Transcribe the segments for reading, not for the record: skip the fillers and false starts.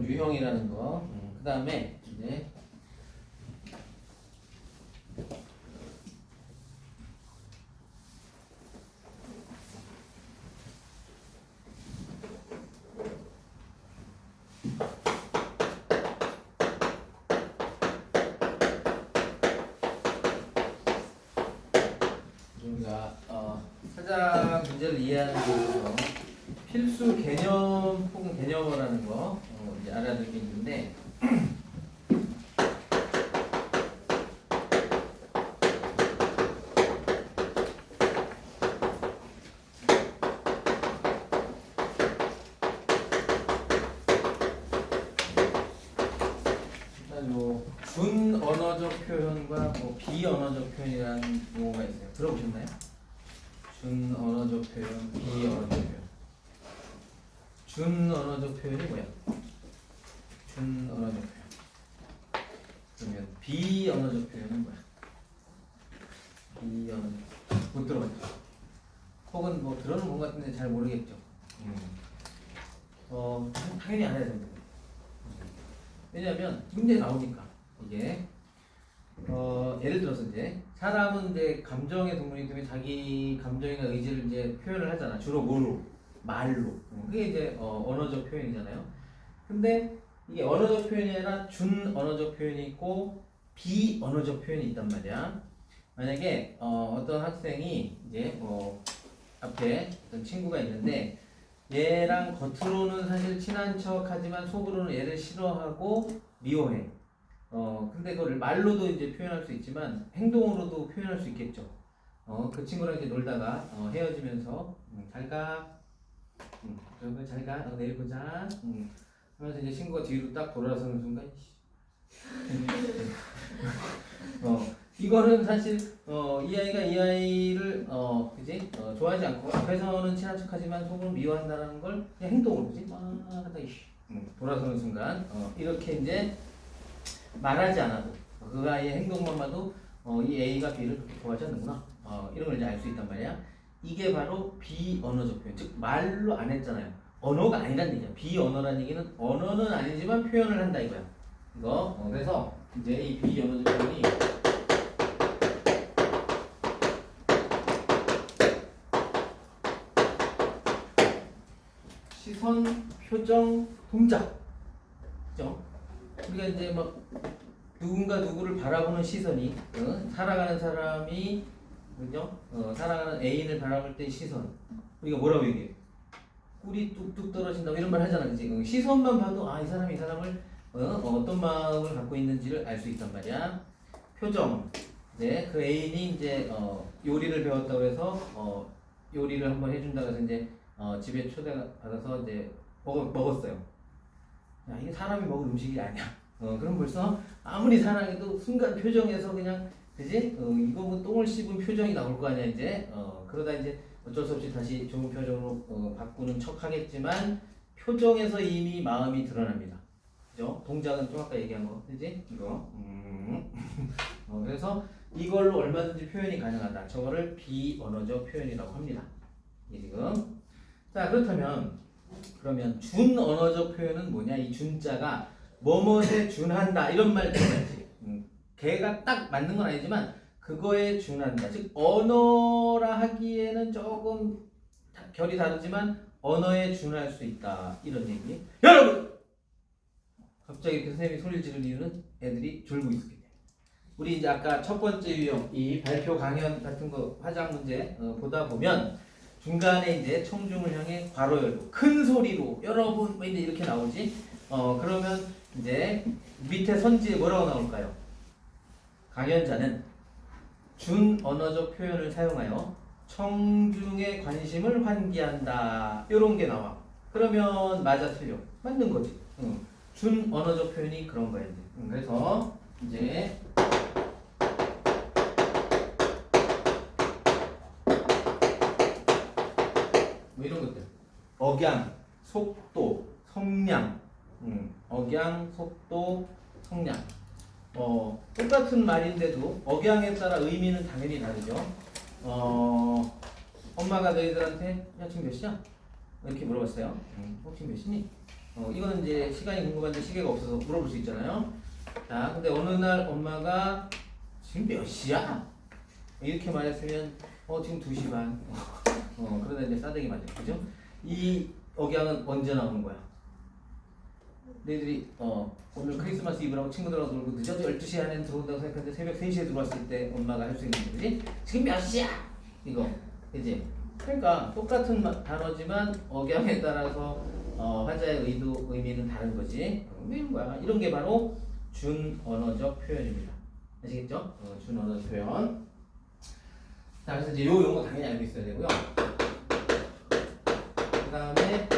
이런 유형이라는 거. 그 다음에 이제 우리가 사자 문제를 이해하는 데 있어서 필수 개념 혹은 개념어라는 거 이제 알아야 될 게 있는데 일단 요 준언어적 표현과 뭐 비언어적 표현이라는 용어가 있어요. 들어보셨나요? 준언어적 표현, 비언어적 표현. 준언어적 표현이 뭐야? 준언어적 표현. 그러면 비언어적 표현은 뭐야? 비언어적. 못 들어봤죠? 혹은 뭐 들어는 본 것 같은데 잘 모르겠죠? 당연히 알아야 됩니다. 왜냐하면 문제 나오니까 이게 예를 들어서 이제 사람은 이제 감정의 동물이기 때문에 자기 감정이나 의지를 이제 표현을 하잖아. 주로 뭐로? 말로. 그게 이제 언어적 표현이잖아요. 근데 이게 언어적 표현이 아니라 준언어적 표현이 있고 비언어적 표현이 있단 말이야. 만약에 어떤 학생이 이제 앞에 어떤 친구가 있는데 얘랑 겉으로는 사실 친한 척하지만 속으로는 얘를 싫어하고 미워해. 근데 그걸 말로도 이제 표현할 수 있지만 행동으로도 표현할 수 있겠죠. 그 친구랑 이제 놀다가 헤어지면서 잘 가. 그러면 잘 가. 내일 보자. 하면서 이제 친구가 뒤로 딱 돌아서는 순간 이거는 사실 이 아이가 이 아이를 그지? 좋아하지 않고 앞에서는 친한 척하지만 속으로 미워한다는 걸 그냥 행동으로 그지? 하다 돌아서는 순간 이렇게 이제 말하지 않아도 그 아이의 행동만 봐도 이 A가 B를 그렇게 좋아하지 않는구나 이런 걸 이제 알 수 있단 말이야. 이게 바로 비언어적 표현, 즉 말로 안 했잖아요. 언어가 아니란 얘기야. 비언어란 얘기는 언어는 아니지만 표현을 한다 이거야. 이거 그래서 이제 이 비언어적 표현이 시선, 표정, 동작. 그죠? 우리가 이제 막 누군가 누구를 바라보는 시선이 살아가는 사람이 그죠? 살아가는 애인을 바라볼 때 시선. 우리가 뭐라고 얘기해? 꿀이 뚝뚝 떨어진다고 이런 말 하잖아. 그치? 시선만 봐도 이 사람이 이 사람을 어떤 마음을 갖고 있는지를 알 수 있단 말이야. 표정. 이제 그 애인이 이제 요리를 배웠다고 해서 요리를 한번 해준다고 해서 이제 집에 초대받아서 이제 먹었어요. 야, 이게 사람이 먹을 음식이 아니야. 그럼 벌써 아무리 사랑해도 순간 표정에서 그냥 그지? 이거 뭐 똥을 씹은 표정이 나올 거 아니야 이제. 그러다 이제 어쩔 수 없이 다시 좋은 표정으로 바꾸는 척 하겠지만 표정에서 이미 마음이 드러납니다. 그죠? 동작은 좀 아까 얘기한 거, 그지? 이거. 그래서 이걸로 얼마든지 표현이 가능하다. 저거를 비언어적 표현이라고 합니다. 이 지금. 자, 그러면 준언어적 표현은 뭐냐? 이 준자가 뭐뭐에 준한다 이런 말 들어봤지. 걔가 딱 맞는 건 아니지만 그거에 준한다. 즉 언어라 하기에는 조금 결이 다르지만 언어에 준할 수 있다 이런 얘기. 여러분! 갑자기 이렇게 선생님이 소리를 지르는 이유는 애들이 졸고 있기 때문에. 우리 이제 아까 첫 번째 유형 이 발표 강연 같은 거 화작 문제 보다 보면 중간에 이제 청중을 향해 괄호 열고 큰 소리로 여러분 뭐 이제 이렇게 나오지. 그러면 이제 밑에 선지에 뭐라고 나올까요? 강연자는 준언어적 표현을 사용하여 청중의 관심을 환기한다. 이런 게 나와. 그러면 맞아 틀려? 맞는 거지. 준언어적 표현이 그런 거야. 그래서 이제 뭐 이런 것들 억양, 속도, 성량 억양, 속도, 성량 똑같은 말인데도 억양에 따라 의미는 당연히 다르죠. 엄마가 너희들한테 야 지금 몇 시야? 이렇게 물어봤어요. 지금 몇 시니? 이거는 이제 시간이 궁금한데 시계가 없어서 물어볼 수 있잖아요. 자, 근데 어느 날 엄마가 지금 몇 시야? 이렇게 말했으면 지금 2시 반. 그러다 이제 싸대기 맞아요. 그죠? 이 억양은 언제 나오는 거야? 너희들이 오늘 크리스마스 이브라고 친구들하고 놀고 늦어도 12시 안에 들어온다고 생각하는데 새벽 3시에 들어왔을 때 엄마가 할 수 있는 거지? 지금 몇 시야? 이거. 그지? 그러니까 똑같은 단어지만 억양에 따라서 화자의 의미는 다른 거지. 의미는 뭐야? 이런 게 바로 준언어적 표현입니다. 아시겠죠? 준언어적 표현. 자, 그래서 이제 요 용어 당연히 알고 있어야 되고요. 그 다음에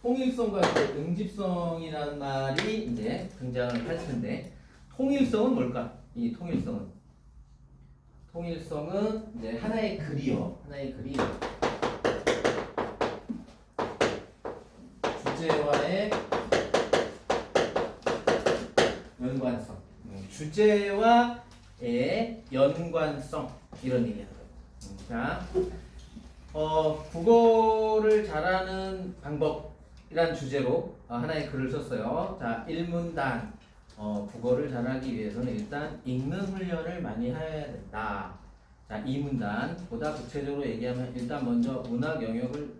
통일성과 응집성이라는 말이 이제 등장을 할 텐데, 통일성은 뭘까? 이 통일성은 이제 하나의 글이요. 주제와의 연관성. 주제와의 연관성 이런 얘기하는 거예요. 자, 국어를 잘하는 방법이란 주제로 하나의 글을 썼어요. 자, 1문단. 국어를 잘하기 위해서는 일단 읽는 훈련을 많이 해야 된다. 자, 2문단. 보다 구체적으로 얘기하면 일단 먼저 문학 영역을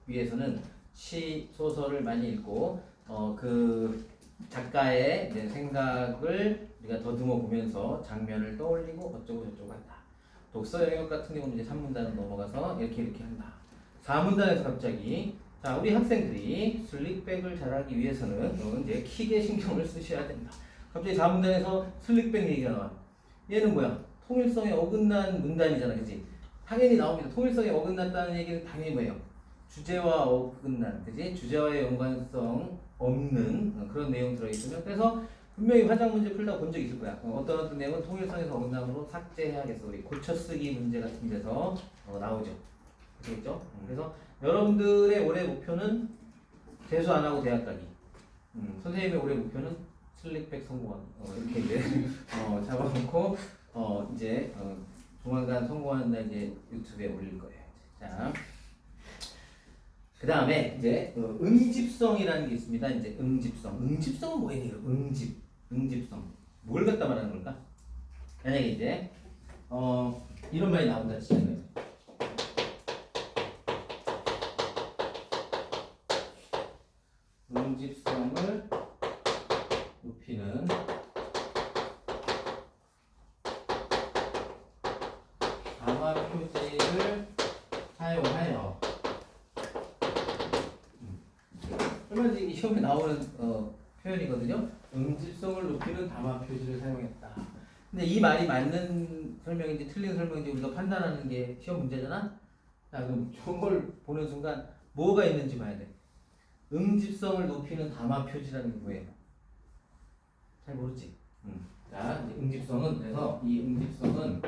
위해서는 시, 소설을 많이 읽고 그 작가의 생각을 우리가 더듬어 보면서 장면을 떠올리고 어쩌고 저쩌고 한다. 독서 영역 같은 경우는 이제 3문단을 넘어가서 이렇게 한다. 4문단에서 갑자기 자, 우리 학생들이 슬릭백을 잘하기 위해서는 이제 킥에 신경을 쓰셔야 된다. 갑자기 4문단에서 슬릭백 얘기가 나와. 얘는 뭐야? 통일성에 어긋난 문단이잖아, 그지? 당연히 나옵니다. 통일성에 어긋났다는 얘기는 당연히 뭐예요? 주제와 어긋난, 그지? 주제와의 연관성 없는 그런 내용 들어있으면, 그래서 분명히 화작 문제 풀다 본 적 있을 거야. 어떤 내용은 통일성에서 어긋남으로 삭제해야겠어. 우리 고쳐쓰기 문제 같은 데서 나오죠. 그렇겠죠? 그래서 여러분들의 올해 목표는 재수 안 하고 대학 가기. 선생님의 올해 목표는 슬릭백 성공하기. 이렇게 이제 잡아놓고 이제 조만간 성공한다 이제 유튜브에 올릴 거예요. 자, 그 다음에 이제 응집성이라는 게 있습니다. 이제 응집성은 뭐예요? 응집성. 뭘 갖다 말하는 걸까? 만약에 이제 이런 말이 나온다 치잖아요. 응집성을 높이는 담화 표지를 사용하여. 얼마 전에 시험에 나오는 표현이거든요. 응집성을 높이는 담화 표지를 사용했다. 근데 이 말이 맞는 설명인지 틀린 설명인지 우리가 판단하는 게 시험 문제잖아. 자, 그럼 저걸 보는 순간 뭐가 있는지 봐야 돼. 응집성을 높이는 담화 표지라는 게 뭐예요? 잘 모르지. 자, 이제 응집성은, 그래서 이 응집성은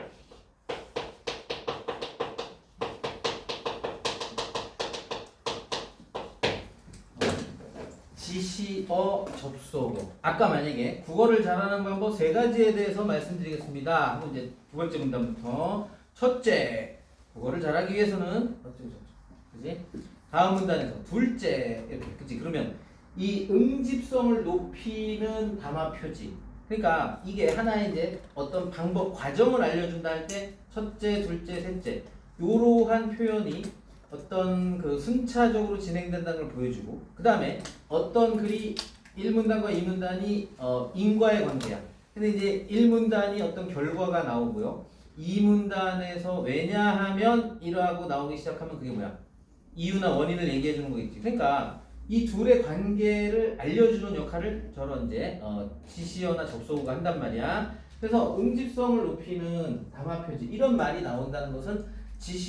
지시어 접속어. 아까 만약에 국어를 잘하는 방법 3가지에 대해서 말씀드리겠습니다 하고 이제 2번째 문단부터, 첫째, 국어를 잘하기 위해서는 어쩌고 저쩌고, 그지? 다음 문단에서 둘째, 이렇게, 그치? 그러면 이 응집성을 높이는 담화 표지, 그러니까 이게 하나의 이제 어떤 방법, 과정을 알려준다 할 때 첫째, 둘째, 셋째 이러한 표현이 어떤 그 순차적으로 진행된다는 걸 보여주고, 그 다음에 어떤 글이 1문단과 2문단이 인과의 관계야. 근데 이제 1문단이 어떤 결과가 나오고요, 2문단에서 왜냐하면 이러하고 나오기 시작하면 그게 뭐야? 이유나 원인을 얘기해 주는 거겠지. 그러니까 이 둘의 관계를 알려주는 역할을 저런 이제 지시어나 접속어가 한단 말이야. 그래서 응집성을 높이는 담화 표지, 이런 말이 나온다는 것은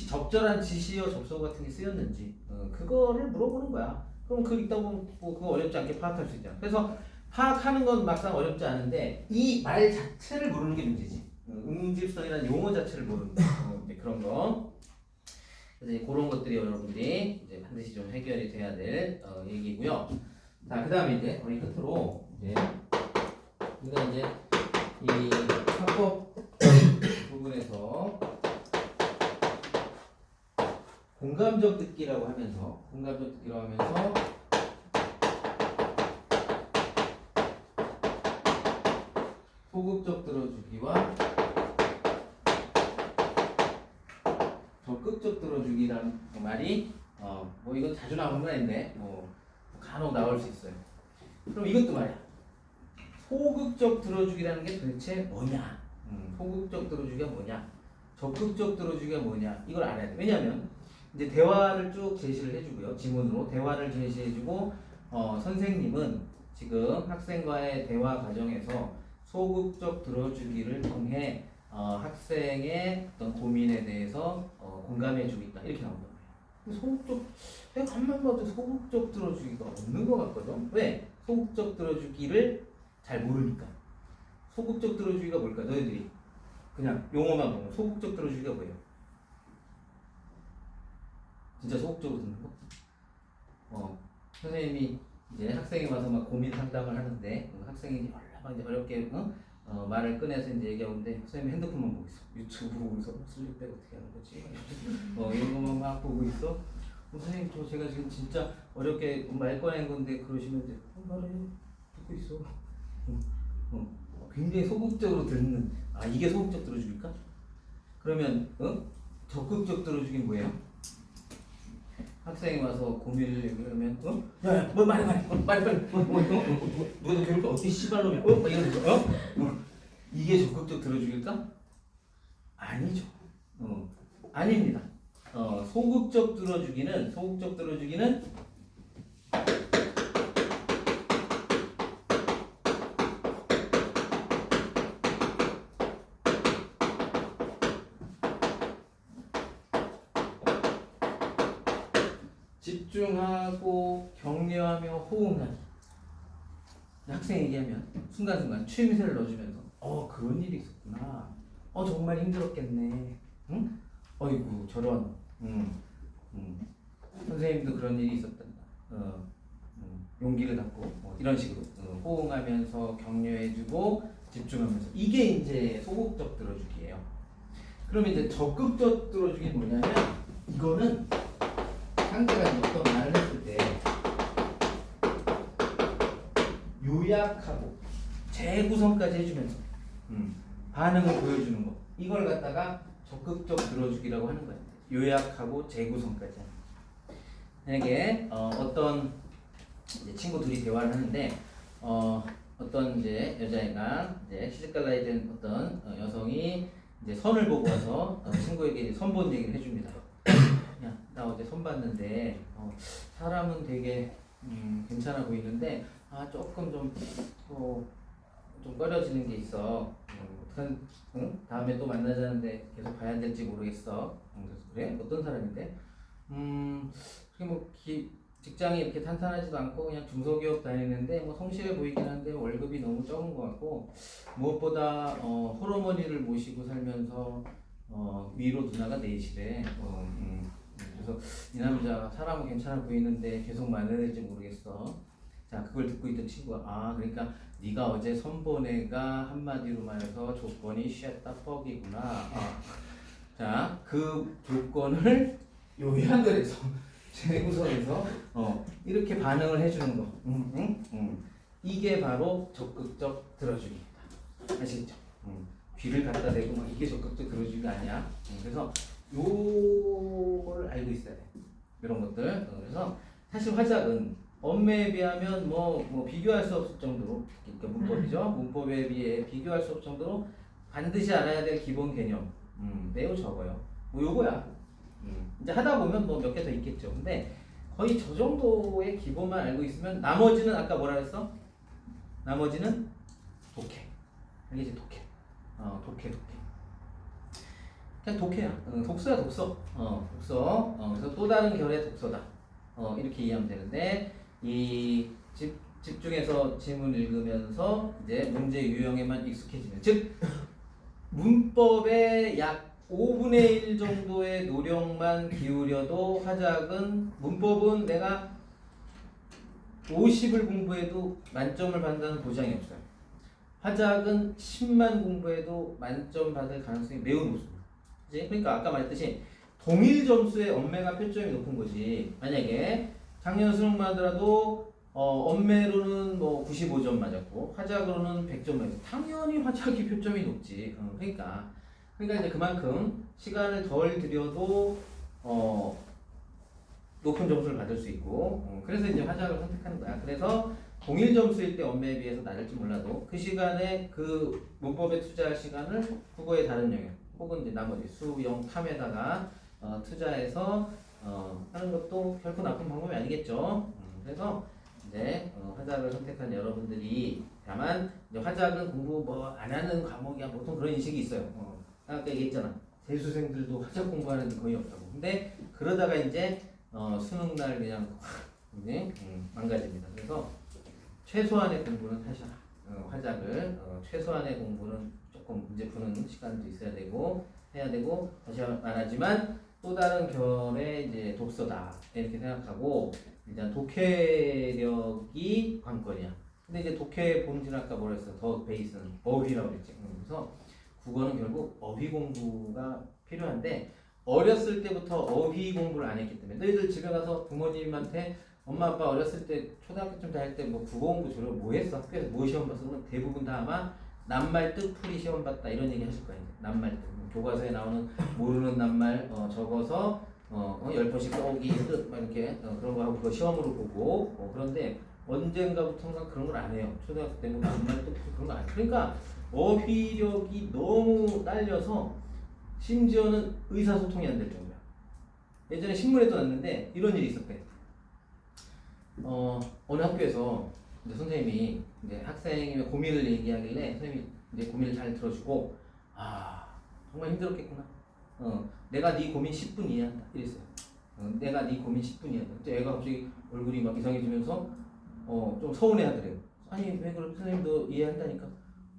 적절한 지시어 접속어 같은 게 쓰였는지 그거를 물어보는 거야. 그럼 그 읽다 보면 뭐 그거 어렵지 않게 파악할 수 있잖아. 그래서 파악하는 건 막상 어렵지 않은데 이 말 자체를 모르는 게 문제지. 응집성이라는 용어 자체를 모르는 거. 그런 거. 그래서 이제 그런 것들이 여러분들이 이제 반드시 좀 해결이 돼야 될 얘기고요. 자, 그 다음에 이제 우리 끝으로 이제 우리가 이제 이 화법 부분에서 공감적 듣기라고 하면서 소극적 들어주기와 적극적 들어주기라는 말이 뭐 이건 자주 나오는 건 아닌데 뭐 간혹 나올 수 있어요. 그럼 이것도 말이야. 소극적 들어주기라는 게 도대체 뭐냐? 소극적 들어주기가 뭐냐? 적극적 들어주기가 뭐냐? 이걸 알아야 돼. 왜냐하면 이제 대화를 쭉 제시를 해주고요. 지문으로 대화를 제시해주고 선생님은 지금 학생과의 대화 과정에서 소극적 들어주기를 통해 학생의 어떤 고민에 대해서 공감해주고 있다. 이렇게 나온단 말이에요. 소극적, 내가 간만 봐도 소극적 들어주기가 없는 것 같거든. 왜? 소극적 들어주기를 잘 모르니까. 소극적 들어주기가 뭘까? 너희들이 그냥 용어만 보면 소극적 들어주기가 뭐예요? 진짜 소극적으로 듣는 거? 선생님이 이제 학생이 와서 막 고민 상담을 하는데 학생이 막 이제 어렵게 말을 꺼내서 이제 얘기하는데 선생님 핸드폰만 보고 있어. 유튜브 보고서 슬립백 어떻게 하는 거지? 이런 것만 막 보고 있어. 선생님 제가 지금 진짜 어렵게 말 꺼낸 건데 그러시면 이제 말해 듣고 있어. 굉장히 소극적으로 듣는 이게 소극적 들어주기일까? 그러면 적극적 들어주기는 뭐예요? 학생이 와서 고민을 얘기하면 야야 뭐 말해 빨리 누가 너 괴롭혀 어떻게 씨발놈이야 막 이러면서 이게 적극적 들어주기일까? 아니죠. 아닙니다. 소극적 들어주기는 집중하고 격려하며 호응하기. 학생이 얘기하면 순간순간 추임새를 넣어주면서 그런 일이 있었구나. 정말 힘들었겠네. 응? 어이구 저런. 선생님도 그런 일이 있었단다. 용기를 갖고 이런 식으로 호응하면서 격려해주고 집중하면서 이게 이제 소극적 들어주기예요. 그러면 이제 적극적 들어주기는 뭐냐면 이거는 상대가 어떤 말을 했을 때 요약하고 재구성까지 해주면서 반응을 보여주는 거 이걸 갖다가 적극적 들어주기라고 하는 거예요. 요약하고 재구성까지 하는 거. 만약에 어떤 이제 친구 둘이 대화를 하는데 어떤 이제 여자애가 이제 시집갈라야 된 어떤 여성이 이제 선을 보고 와서 친구에게 선본 얘기를 해줍니다. 야, 나 어제 선 봤는데 사람은 되게 괜찮아 보이는데 조금 좀 꺼려지는 게 있어. 다음에 또 만나자는데 계속 봐야 될지 모르겠어. 그래서 그래? 어떤 사람인데? 그게 뭐 직장이 이렇게 탄탄하지도 않고 그냥 중소기업 다니는데 뭐 성실해 보이긴 한데 월급이 너무 적은 것 같고 무엇보다 홀어머니를 모시고 살면서 위로 누나가 넷이래. 그래서 이 남자 사람은 괜찮아 보이는데 계속 만나야 될지 모르겠어. 자, 그걸 듣고 있던 친구가 그러니까 네가 어제 선본 애가 한마디로 말해서 조건이 쉣다 뻑이구나. 자, 그 조건을 요약을 해서 재구성해서 이렇게 반응을 해주는 거. 이게 바로 적극적 들어주기입니다. 아시겠죠? 귀를 갖다 대고 막 이게 적극적 들어주기가 아니야. 그래서 요걸 알고 있어야 돼. 이런 것들. 그래서 사실 화작은 언매에 비하면 뭐 비교할 수 없을 정도로, 그러니까 문법이죠. 문법에 비해 비교할 수 없을 정도로 반드시 알아야 될 기본 개념 매우 적어요. 뭐 요거야. 이제 하다 보면 뭐 몇 개 더 있겠죠. 근데 거의 저 정도의 기본만 알고 있으면 나머지는 아까 뭐라 그랬어? 나머지는 독해. 알겠지? 독해. 독해. 그냥 독해야. 독서야 독서. 독서. 그래서 또 다른 결의 독서다. 이렇게 이해하면 되는데 이 집중해서 지문 읽으면서 이제 문제 유형에만 익숙해지는, 즉 문법의 약 5분의 1 정도의 노력만 기울여도 화작은, 문법은 내가 50을 공부해도 만점을 받는다는 보장이 없어요. 화작은 10만 공부해도 만점 받을 가능성이 매우 높습니다. 그치? 그러니까 아까 말했듯이 동일 점수의 엄매가 표점이 높은 거지. 만약에 작년 수능만 하더라도 엄매로는 뭐 95점 맞았고 화작으로는 100점 맞았고 당연히 화작이 표점이 높지. 그러니까 이제 그만큼 시간을 덜 들여도 높은 점수를 받을 수 있고 그래서 이제 화작을 선택하는 거야. 그래서 동일 점수일 때 엄매에 비해서 낮을지 몰라도 그 시간에 그 문법에 투자할 시간을 국어의 다른 영역 혹은 이제 나머지 수영 탐에다가 투자해서 하는 것도 결코 나쁜 방법이 아니겠죠. 그래서 이제 화작을 선택한 여러분들이 다만 이제 화작은 공부 뭐 안 하는 과목이야 보통 그런 인식이 있어요. 아까 얘기했잖아. 재수생들도 화작 공부하는 데 거의 없다고. 근데 그러다가 이제 수능 날 그냥 이제 망가집니다. 그래서 최소한의 공부는 하셔라. 화작을 최소한의 공부는 조금 문제 푸는 시간도 있어야 되고 해야 되고 다시 말하지만 또 다른 결의 이제 독서다 이렇게 생각하고 일단 독해력이 관건이야. 근데 이제 독해 본질은 아까 뭐라 했어? 더 베이스는 어휘라고 그랬지. 그래서 국어는 결국 어휘 공부가 필요한데 어렸을 때부터 어휘 공부를 안 했기 때문에 너희들 집에 가서 부모님한테 엄마 아빠 어렸을 때 초등학교쯤 다닐 때 뭐 국어 공부 저러 뭐 했어? 학교에서 뭐 시험 봤어? 그러면 대부분 다 아마 낱말 뜻풀이 시험 봤다 이런 얘기 하실 거야. 이제 낱말 뜻 교과서에 나오는 모르는 낱말 적어서 10번씩 써오기 뜻 막 이렇게 그런 거 하고 그거 시험으로 보고 그런데 언젠가부터인가 그런 걸 안 해요. 초등학교 때 뭐 낱말 뜻풀이 그런 거 안 해요. 그러니까 어휘력이 너무 딸려서 심지어는 의사소통이 안 될 정도야. 예전에 신문에도 났는데 이런 일이 있었대. 어느 학교에서 이제 선생님이 이제 학생의 고민을 얘기하길래 선생님이 이제 고민을 잘 들어주고 정말 힘들었겠구나. 내가 네 고민 10분 이해한다 이랬어요. 내가 네 고민 10분 이해한다. 그때 애가 갑자기 얼굴이 막 이상해지면서 좀 서운해하더래요. 아니 왜 그래? 선생님도 이해한다니까.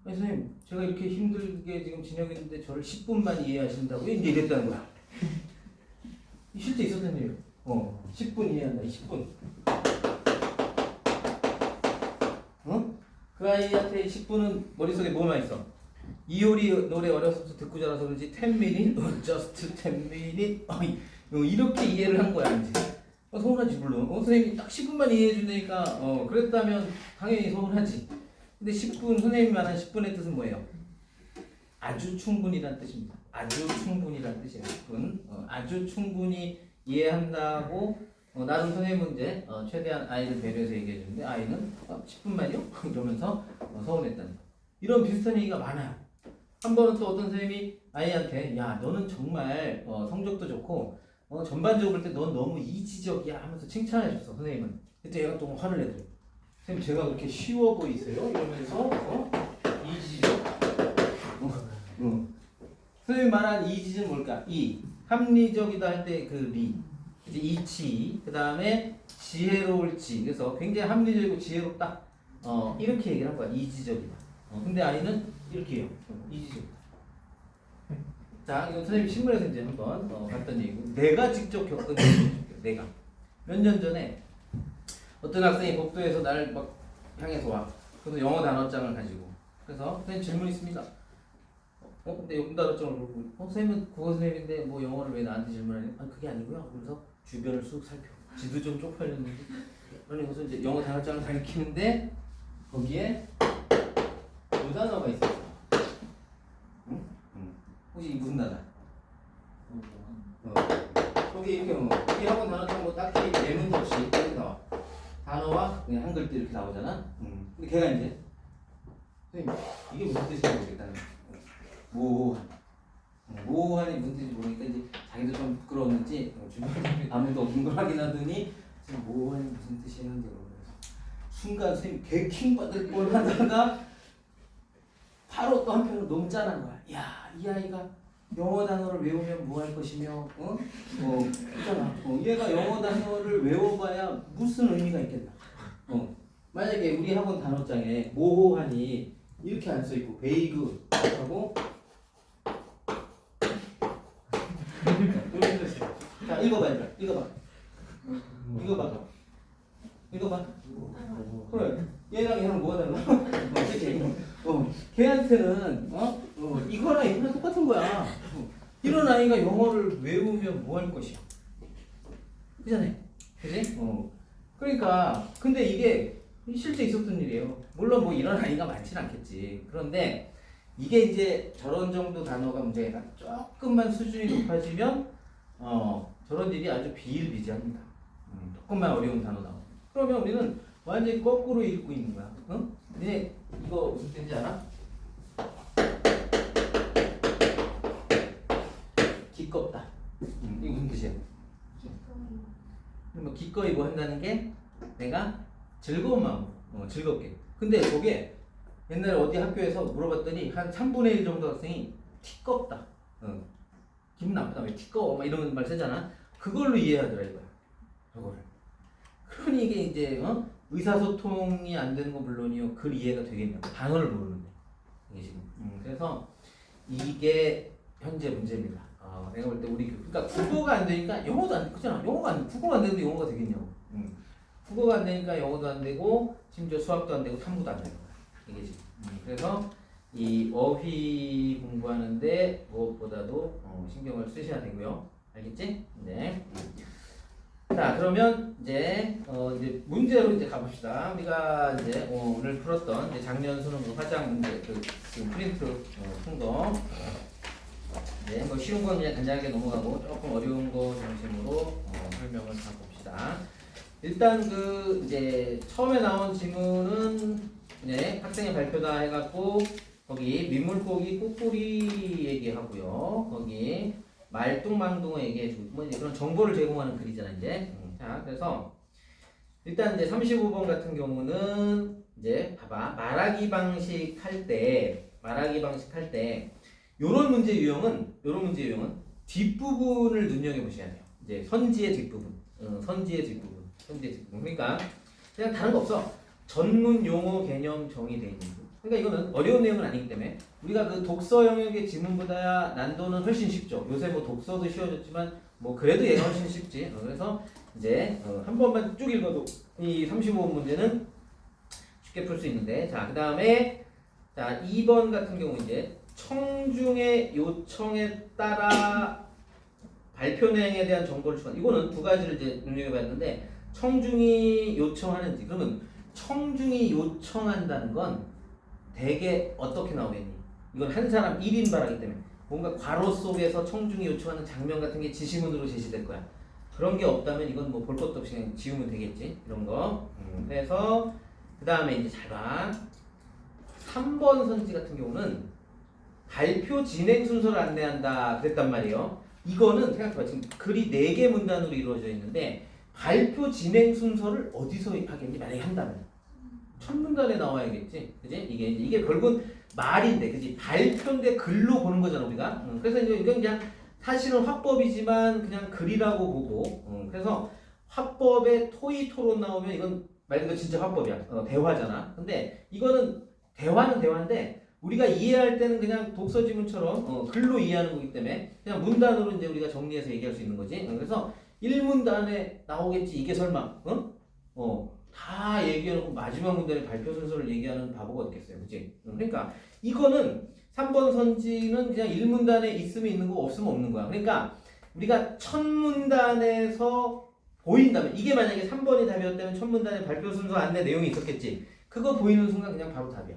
아니 선생님 제가 이렇게 힘들게 지금 지내고 있는데 저를 10분만 이해하신다고요? 이제 이랬다는 거야. 실제 있었던 일이에요. 10분 이해한다. 10분. 그 아이한테 10분은 머릿속에 뭐만 있어? 이효리 노래 어렸을 때 듣고 자라서 그런지 10 minute, just 10 minute 이렇게 이해를 한 거야 이제. 서운하지 물론. 선생님이 딱 10분만 이해해 준다니까 그랬다면 당연히 서운하지. 근데 10분 선생님이 말한 10분의 뜻은 뭐예요? 아주 충분이란 뜻입니다. 아주 충분이란 뜻이에요. 10분. 아주 충분히 이해한다고 나름 선생님은 이제 최대한 아이를 배려해서 얘기해 주는데 아이는 10분만요? 이러면서 서운했다는 거. 이런 비슷한 얘기가 많아요. 한 번은 또 어떤 선생님이 아이한테 야 너는 정말 성적도 좋고 전반적으로 볼 때 넌 너무 이지적이야 하면서 칭찬해 줬어 선생님은. 그때 얘가 또 화를 내더래요. 선생님 제가 그렇게 쉬워 보이세요? 이러면서 이지적? 선생님이 말한 이지는 뭘까? 합리적이다 할 때 그 리 이제 이치 그 다음에 지혜로울지 그래서 굉장히 합리적이고 지혜롭다 이렇게 얘기를 한 거야. 이지적이다. 근데 아이는 이렇게 해요. 이지적이다. 자 이건 선생님이 신문에서 이제 한번 봤던 얘기고 내가 직접 겪은 얘기를 내가 몇 년 전에 어떤 학생이 복도에서 나를 막 향해서 와. 그래서 영어 단어장을 가지고 그래서 선생님 질문 있습니다. 근데 영어 단어장을 보고 선생님은 국어 선생님인데 뭐 영어를 왜 나한테 질문하냐? 아니 그게 아니고요. 그래서 주변을 쑥 살펴. 지도 좀 쪽팔렸는데 그래서 이제 영어 단어장을 가리키는데 거기에 요 단어가 있었어. 응? 혹시 무슨 단어? 여기 이렇게 이 학원 단어장 뭐 딱히 예문도 없이 이렇게 나와. 단어와 그냥 한글도 이렇게 나오잖아. 근데 걔가 이제 선생님 이게 무슨 뜻인지 모르겠다는 모호한이 무슨 뜻인지 모르니까 이제 자기도 좀 부끄러웠는지 주변에 아무도 없는 걸 확인하더니 지금 모호한이 무슨 뜻이냐는지 모르면서 순간 선생님 개킹 받을 뻔 하다가 바로 또 한편으로 너무 짠한 거야. 야 이 아이가 영어 단어를 외우면 뭐 할 것이며 있잖아. 얘가 영어 단어를 외워봐야 무슨 의미가 있겠나. 만약에 우리 학원 단어장에 모호하니 이렇게 안 써있고 베이그 하고 이렇게 써있어. 자 읽어봐 얘들아. 읽어봐. 그래 얘랑 얘랑 뭐가 달라? 걔한테는 이거랑 이거랑 똑같은 거야. 이런 아이가 영어를 외우면 뭐 할 것이야? 그잖아요. 그지? 그러니까 근데 이게 실제 있었던 일이에요. 물론 뭐 이런 아이가 많지는 않겠지. 그런데 이게 이제 저런 정도 단어가 문제가 조금만 수준이 높아지면 저런 일이 아주 비일비재합니다. 조금만 어려운 단어 나오고. 그러면 우리는 완전히 거꾸로 읽고 있는 거야. 응? 근데 이거 무슨 뜻인지 알아? 기껍다. 이게 무슨 뜻이야? 뭐 기꺼이 뭐 한다는 게 내가 즐거운 마음, 즐겁게. 근데 저게 옛날에 어디 학교에서 물어봤더니 한 3분의 1 정도 학생이 티껍다. 기분 나쁘다. 왜 티꺼워? 막 이런 말 쓰잖아. 그걸로 이해하더라 이거야. 저거를. 그러니 이게 이제 의사소통이 안 되는 건 물론이요. 글 이해가 되겠냐고. 단어를 모르는데. 이게 지금. 그래서 이게 현재 문제입니다. 내가 볼 때 우리 그러니까 국어가 안 되니까 영어도 안 되잖아. 국어가 안 되는데 영어가 되겠냐고. 국어가 안 되니까 영어도 안 되고 심지어 수학도 안 되고 탐구도 안 되는 거야. 이게 지금. 그래서 이 어휘 공부하는데 무엇보다도 신경을 쓰셔야 되고요. 알겠지? 네. 자, 그러면 이제 문제로 이제 가봅시다. 우리가 이제 오늘 풀었던 이제 작년 수능 화작 문제 지금 프린트 푼 거. 네, 뭐 쉬운 건 그냥 간단하게 넘어가고 조금 어려운 거 중심으로 설명을 다 봅시다. 일단 이제 처음에 나온 지문은 학생의 발표다 해갖고 거기 민물고기 꾸꾸리 얘기하고요. 거기 말뚱망둥어 얘기해주고 뭐 이제 그런 정보를 제공하는 글이잖아 이제. 자, 그래서 일단 이제 35번 같은 경우는 이제 봐봐 말하기 방식 할 때 요런 문제 유형은 뒷부분을 눈여겨 보셔야 돼요. 이제 선지의 뒷부분. 그러니까 그냥 다른 거 없어. 전문 용어 개념 정의되어 있는 거. 그러니까 이거는 어려운 내용은 아니기 때문에 우리가 그 독서 영역의 지문보다 난도는 훨씬 쉽죠. 요새 뭐 독서도 쉬워졌지만 뭐 그래도 얘가 훨씬 쉽지. 그래서 이제 한 번만 쭉 읽어도 이 35번 문제는 쉽게 풀 수 있는데, 자, 그 다음에 자 2번 같은 경우 이제 청중의 요청에 따라 발표 내용에 대한 정보를 추가한. 이거는 두 가지를 이제 눈여겨봤는데 청중이 요청하는지. 그러면 청중이 요청한다는 건 대개 어떻게 나오겠니? 이건 한 사람 1인 발하기 때문에 뭔가 괄호 속에서 청중이 요청하는 장면 같은 게 지시문으로 제시될 거야. 그런 게 없다면 이건 뭐 볼 것도 없이 그냥 지우면 되겠지. 이런 거. 그래서 그 다음에 이제 잘 봐. 3번 선지 같은 경우는 발표 진행 순서를 안내한다 그랬단 말이에요. 이거는 생각해봐. 지금 글이 4개 문단으로 이루어져 있는데 발표 진행 순서를 어디서 하겠니? 만약에 한다면 첫 문단에 나와야겠지. 그지? 이게 결국은 말인데, 그지? 발표인데 글로 보는 거잖아 우리가. 그래서 이건 그냥 사실은 화법이지만 그냥 글이라고 보고. 그래서 화법에 토의 토론 나오면 이건 말 그대로 진짜 화법이야. 대화잖아. 근데 이거는 대화는 대화인데 우리가 이해할 때는 그냥 독서 지문처럼 글로 이해하는 거기 때문에 그냥 문단으로 이제 우리가 정리해서 얘기할 수 있는 거지. 그래서 1문단에 나오겠지. 이게 설마 다 얘기해놓고 마지막 문단에 발표 순서를 얘기하는 바보가 어딨겠어요. 그치? 그러니까 이거는 3번 선지는 그냥 1문단에 있으면 있는 거 없으면 없는 거야. 그러니까 우리가 첫 문단에서 보인다면, 이게 만약에 3번이 답이었다면 첫 문단에 발표 순서 안내 내용이 있었겠지. 그거 보이는 순간 그냥 바로 답이야.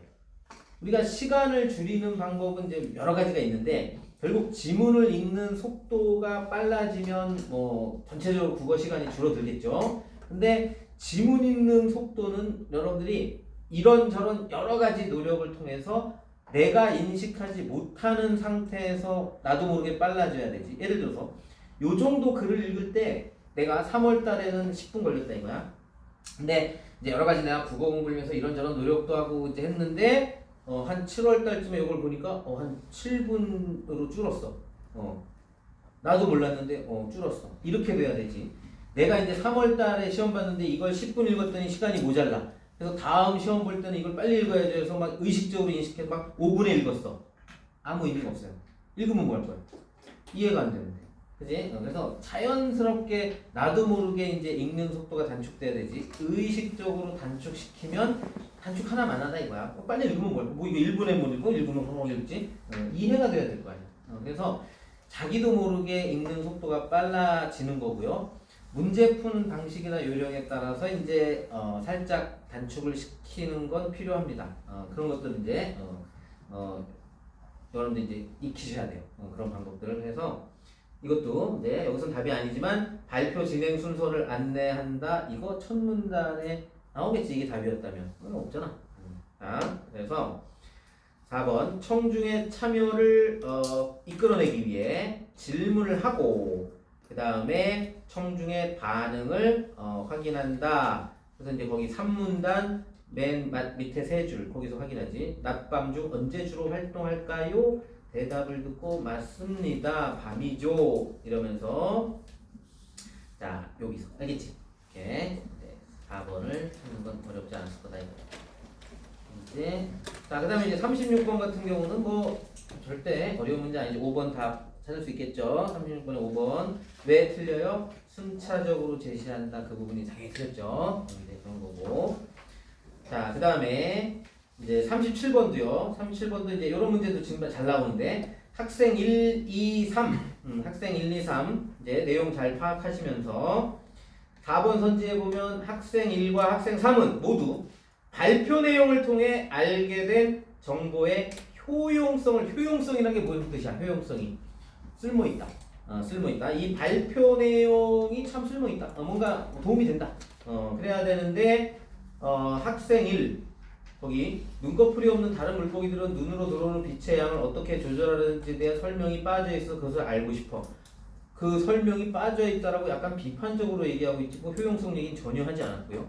우리가 시간을 줄이는 방법은 이제 여러 가지가 있는데 결국 지문을 읽는 속도가 빨라지면 뭐 전체적으로 국어 시간이 줄어들겠죠. 근데 지문 읽는 속도는 여러분들이 이런저런 여러 가지 노력을 통해서 내가 인식하지 못하는 상태에서 나도 모르게 빨라져야 되지. 예를 들어서 요 정도 글을 읽을 때 내가 3월 달에는 10분 걸렸다 이거야. 근데 이제 여러 가지 내가 국어 공부를 위해서 이런저런 노력도 하고 이제 했는데 한 7월 달쯤에 이걸 보니까 한 7분으로 줄었어. 나도 몰랐는데 줄었어. 이렇게 돼야 되지. 내가 이제 3월 달에 시험 봤는데 이걸 10분 읽었더니 시간이 모자라. 그래서 다음 시험 볼 때는 이걸 빨리 읽어야 돼서 막 의식적으로 인식해서 막 5분에 읽었어. 아무 의미가 없어요. 읽으면 뭐 할 거야? 이해가 안 되는데. 그지? 그래서 자연스럽게 나도 모르게 이제 읽는 속도가 단축돼야 되지. 의식적으로 단축시키면 단축 하나만 하다 이거야. 빨리 읽으면 뭐 이거 1분에 못 읽고 1분은 못 읽지? 이해가 돼야 될 거 아니야. 그래서 자기도 모르게 읽는 속도가 빨라지는 거고요. 문제 푸는 방식이나 요령에 따라서 이제 살짝 단축을 시키는 건 필요합니다. 그런 것들은 이제 여러분들 이제 익히셔야 돼요. 그런 방법들을 해서 이것도 이제 여기선 답이 아니지만 발표 진행 순서를 안내한다. 이거 첫 문단에 나오겠지. 이게 답이었다면. 없잖아. 자, 그래서 4번 청중의 참여를 이끌어내기 위해 질문을 하고 그 다음에 청중의 반응을 확인한다. 그래서 이제 거기 3문단 맨 밑에 세 줄 거기서 확인하지. 낮밤 중 언제 주로 활동할까요? 대답을 듣고 맞습니다. 밤이죠. 이러면서 자 여기서 알겠지? 이렇게 4번을 찾는 건 어렵지 않을 거다 이거. 이제 자 그다음에 이제 36번 같은 경우는 뭐 절대 어려운 문제 아니지. 5번 답 찾을 수 있겠죠. 36번에 5번 왜 틀려요? 순차적으로 제시한다. 그 부분이 당연히 틀렸죠. 이제 그런 거고. 자 그다음에 이제 37번도요. 37번도 이제 이런 문제도 지금 잘 나오는데 학생 1, 2, 3 학생 1, 2, 3 이제 내용 잘 파악하시면서 4번 선지에 보면 학생 1과 학생 3은 모두 발표 내용을 통해 알게 된 정보의 효용성이라는 게 무슨 뜻이야? 효용성이 쓸모있다. 쓸모있다. 이 발표 내용이 참 쓸모있다. 뭔가 도움이 된다. 그래야 되는데 학생 1 거기 눈꺼풀이 없는 다른 물고기들은 눈으로 들어오는 빛의 양을 어떻게 조절하는지에 대한 설명이 빠져 있어 그것을 알고 싶어. 그 설명이 빠져 있다라고 약간 비판적으로 얘기하고 있지 뭐 효용성 얘기는 전혀 하지 않았고요.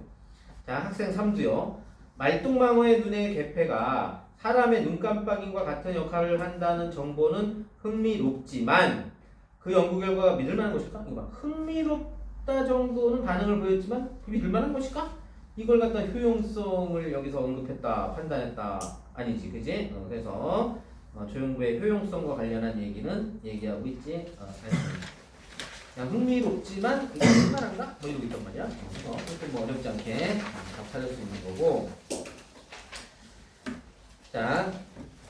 자 학생 3도요. 말똥망어의 눈의 개폐가 사람의 눈 깜빡임과 같은 역할을 한다는 정보는 흥미롭지만 그 연구 결과가 믿을만한 것일까? 이거 봐. 흥미롭다 정도는 반응을 보였지만 믿을만한 것일까? 이걸 갖다 효용성을 여기서 언급했다, 판단했다 아니지, 그지? 그래서 조형부의 효용성과 관련한 얘기는 얘기하고 있지 않습니다. 그냥 흥미롭지만 이게 쓸만한가? 뭐 이러고 있단 말이야. 그것도 뭐 어렵지 않게 다 찾을 수 있는 거고. 자,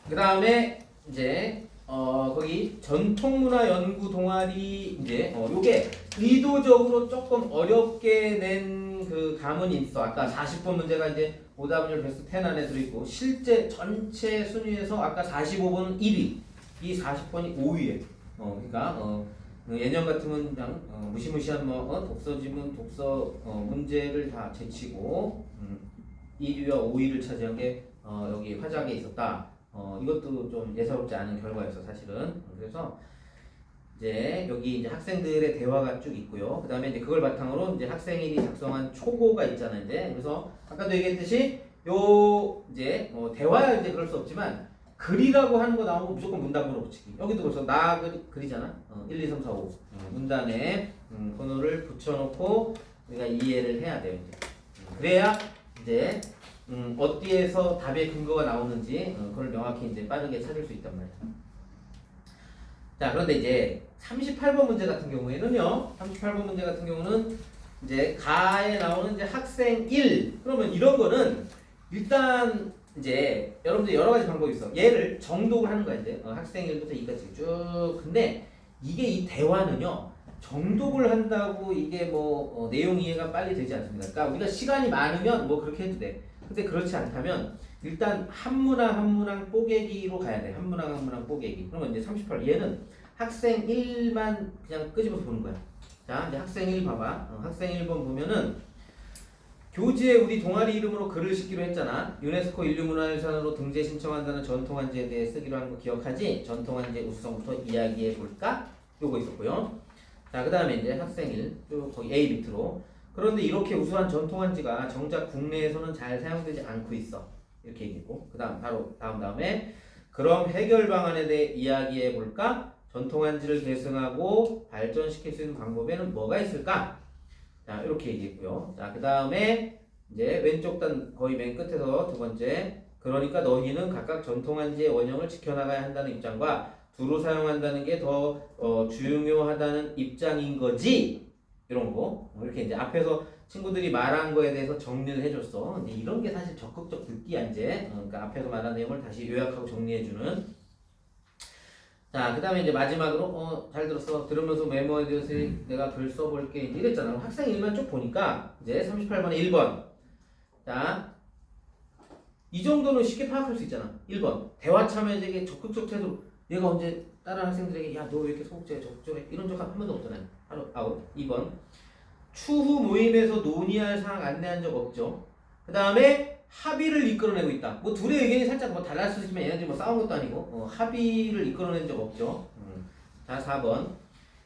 그 다음에 이제 거기 전통문화 연구 동아리 이제 요게 의도적으로 조금 어렵게 낸 그 가문이 있어. 아까 40번 문제가 이제 오답률 베스트 10 안에 들어있고 실제 전체 순위에서 아까 45번은 1위, 이 40번이 5위에. 그러니까 예년 같으면 그냥 무시무시한 독서 지문, 독서 문제를 다 제치고 1위와 5위를 차지한 게 여기 화작에 있었다. 이것도 좀 예사롭지 않은 결과였어 사실은. 그래서 이제 여기 이제 학생들의 대화가 쭉 있고요. 그 다음에 이제 그걸 바탕으로 이제 학생들이 작성한 초고가 있잖아요. 이제 그래서 아까도 얘기했듯이 요 이제 대화야 이제 그럴 수 없지만 글이라고 하는 거 나오면 무조건 문단으로 붙이기. 여기도 벌써 나 글이잖아. 1, 2, 3, 4, 5 문단에 번호를 붙여놓고 우리가 이해를 해야 돼요. 이제. 그래야 이제 어디에서 답의 근거가 나오는지 그걸 명확히 이제 빠르게 찾을 수 있단 말이야. 자 그런데 이제 38번 문제 같은 경우에는요. 38번 문제 같은 경우는 이제 가에 나오는 이제 학생 1 그러면 이런 거는 일단 이제 여러분들 여러 가지 방법이 있어. 얘를 정독을 하는 거야 이제 학생 1부터 2까지 쭉. 근데 이게 이 대화는요. 정독을 한다고 이게 뭐 내용 이해가 빨리 되지 않습니다. 그러니까 우리가 시간이 많으면 뭐 그렇게 해도 돼. 근데 그렇지 않다면 일단 한 문항 한 문항 뽀개기로 가야 돼. 한 문항 한 문항 뽀개기. 그러면 이제 38 얘는 학생 1만 그냥 끄집어서 보는 거야. 자 이제 학생 1 봐봐. 학생 1번 보면은 교지에 우리 동아리 이름으로 글을 싣기로 했잖아. 유네스코 인류문화유산으로 등재 신청한다는 전통한지에 대해 쓰기로 한 거 기억하지? 전통한지의 우수성부터 이야기해 볼까? 요거 있었고요. 자 그 다음에 이제 학생 1 쭉 거기 A 밑으로. 그런데 이렇게 우수한 전통한지가 정작 국내에서는 잘 사용되지 않고 있어. 이렇게 얘기했고 그 다음 바로 다음에 그럼 해결 방안에 대해 이야기해 볼까? 전통한지를 계승하고 발전시킬 수 있는 방법에는 뭐가 있을까? 자 이렇게 얘기했고요. 자 그 다음에 이제 왼쪽 단 거의 맨 끝에서 두 번째 그러니까 너희는 각각 전통한지의 원형을 지켜나가야 한다는 입장과 두루 사용한다는 게 더 중요하다는 입장인 거지. 이런 거 이렇게 이제 앞에서 친구들이 말한 거에 대해서 정리를 해줬어. 근데 이런 게 사실 적극적 듣기야 이제. 그러니까 앞에서 말한 내용을 다시 요약하고 정리해주는. 자, 그 다음에 이제 마지막으로, 잘 들었어. 들으면서 메모에 대해서 내가 글 써볼게. 이제 이랬잖아. 학생 일만 쭉 보니까, 이제 38번에 1번. 자, 이 정도는 쉽게 파악할 수 있잖아. 1번. 대화 참여자에게 적극적 태도. 얘가 언제 다른 학생들에게, 야, 너 왜 이렇게 소극적이야, 적극적이야? 이런 적 한 번도 없잖아요. 바로 아웃. 2번. 추후 모임에서 논의할 사항 안내한 적 없죠. 그 다음에 합의를 이끌어내고 있다. 뭐 둘의 의견이 살짝 뭐 달랐을 수 있지만 얘네들이 뭐 싸운 것도 아니고 합의를 이끌어낸 적 없죠. 자, 4번.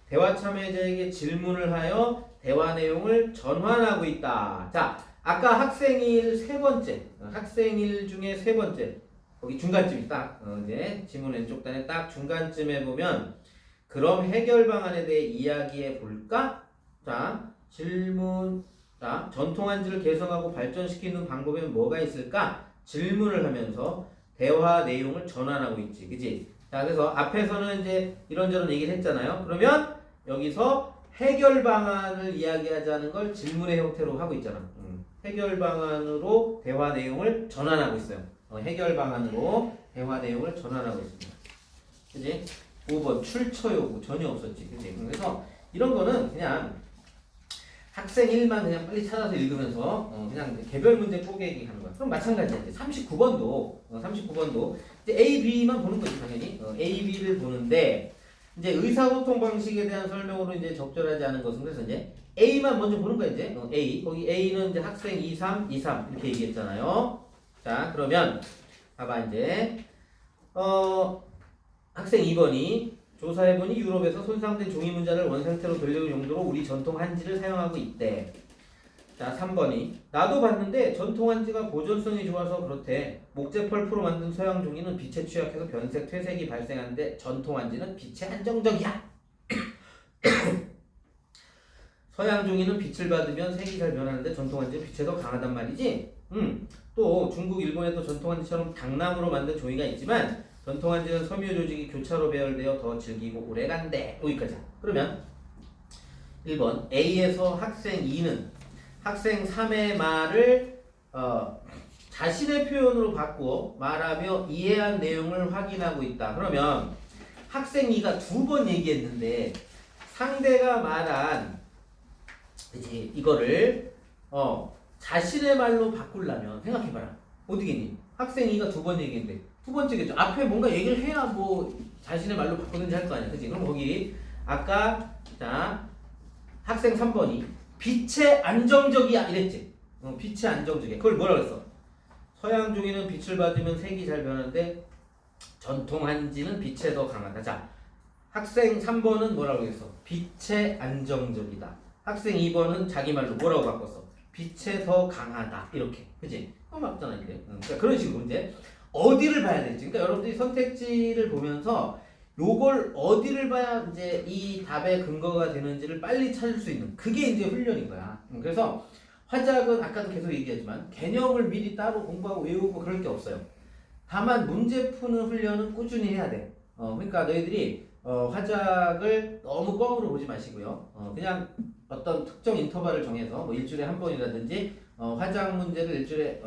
대화 참여자에게 질문을 하여 대화 내용을 전환하고 있다. 자, 아까 학생일 세 번째, 학생일 중에 세 번째, 거기 중간쯤이 딱 이제 지문 왼쪽 단에 딱 중간쯤에 보면 그럼 해결 방안에 대해 이야기해 볼까? 자, 질문. 자, 전통한지를 개선하고 발전시키는 방법에는 뭐가 있을까? 질문을 하면서 대화 내용을 전환하고 있지. 그지? 자, 그래서 앞에서는 이제 이런저런 얘기를 했잖아요. 그러면 여기서 해결 방안을 이야기하자는 걸 질문의 형태로 하고 있잖아. 해결 방안으로 대화 내용을 전환하고 있어요. 해결 방안으로 대화 내용을 전환하고 있습니다. 그지? 5번 출처 요구 전혀 없었지. 그지? 그래서 이런 거는 그냥 학생 1만 그냥 빨리 찾아서 읽으면서 그냥 개별 문제 쪼개기 하는 거야. 그럼 마찬가지야. 39번도 이제 A, B만 보는 거지 당연히. A, B를 보는데 이제 의사소통 방식에 대한 설명으로 이제 적절하지 않은 것은 그래서 이제 A만 먼저 보는 거야 이제. A 거기 A는 이제 학생 2, 3, 2, 3 이렇게 얘기했잖아요. 자, 그러면 봐봐 이제 학생 2번이 조사해보니 유럽에서 손상된 종이 문자를 원상태로 돌리는 용도로 우리 전통 한지를 사용하고 있대. 자, 3번이 나도 봤는데 전통 한지가 보존성이 좋아서 그렇대. 목재 펄프로 만든 서양 종이는 빛에 취약해서 변색, 퇴색이 발생하는데 전통 한지는 빛에 한정적이야. 서양 종이는 빛을 받으면 색이 잘 변하는데 전통 한지는 빛에 더 강하단 말이지. 또 중국, 일본에도 전통 한지처럼 당나무로 만든 종이가 있지만 전통 한지는 섬유 조직이 교차로 배열되어 더 질기고 오래간대. 여기까지. 그러면 1번 A에서 학생 2는 학생 3의 말을 자신의 표현으로 바꾸어 말하며 이해한 내용을 확인하고 있다. 그러면 학생 2가 두 번 얘기했는데 상대가 말한 그치, 이거를 자신의 말로 바꾸려면 생각해봐라. 어디겠니? 학생 2가 두 번 얘기했는데 두 번째겠죠. 앞에 뭔가 얘기를 해야 뭐 자신의 말로 바꾸든지 할 거 아니야. 그치? 그럼 거기 아까 자 학생 3번이 빛에 안정적이야 이랬지. 빛에 안정적이야. 그걸 뭐라 그랬어? 서양 종이는 빛을 받으면 색이 잘 변하는데 전통 한지는 빛에 더 강하다. 자, 학생 3번은 뭐라고 했어? 빛에 안정적이다. 학생 2번은 자기 말로 뭐라고 바꿨어? 빛에 더 강하다. 이렇게. 그치? 그거 맞잖아 이제. 그러니까 그런 식으로 이제 어디를 봐야 될지. 그러니까 여러분들이 선택지를 보면서 요걸 어디를 봐야 이제 이 답의 근거가 되는지를 빨리 찾을 수 있는 그게 이제 훈련인 거야. 그래서 화작은 아까도 계속 얘기하지만 개념을 미리 따로 공부하고 외우고 그럴 게 없어요. 다만 문제 푸는 훈련은 꾸준히 해야 돼. 그러니까 너희들이 화작을 너무 껌으로 보지 마시고요. 그냥 어떤 특정 인터벌을 정해서 뭐 일주일에 한 번이라든지 화작 문제를 일주일에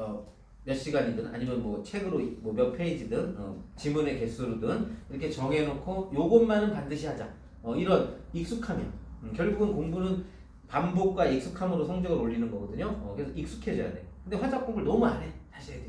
몇 시간이든 아니면 뭐 책으로 뭐 몇 페이지든 지문의 개수로든 이렇게 정해놓고 요것만은 반드시 하자. 이런 익숙하면 결국은 공부는 반복과 익숙함으로 성적을 올리는 거거든요. 그래서 익숙해져야 돼. 근데 화작 공부를 너무 안 해. 다시 해야 돼.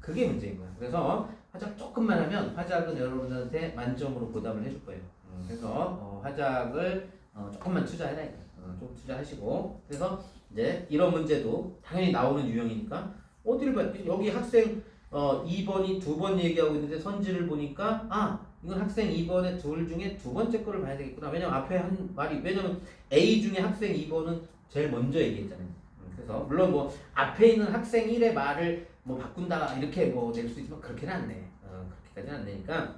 그게 문제인 거야. 그래서 화작 조금만 하면 화작은 여러분들한테 만점으로 보답을 해줄 거예요. 그래서 화작을 조금만 투자해라. 좀 투자하시고 그래서 이제 이런 문제도 당연히 나오는 유형이니까 어디를 봐? 여기 학생 2번이 두 번 얘기하고 있는데 선지를 보니까 이건 학생 2번의 둘 중에 두 번째 거를 봐야 되겠구나. 왜냐면 앞에 한 말이 왜냐면 A 중에 학생 2번은 제일 먼저 얘기했잖아요. 그래서 물론 뭐 앞에 있는 학생 1의 말을 뭐 바꾼다 이렇게 뭐 낼 수 있지만 그렇게는 안 내. 그렇게까지는 안 되니까.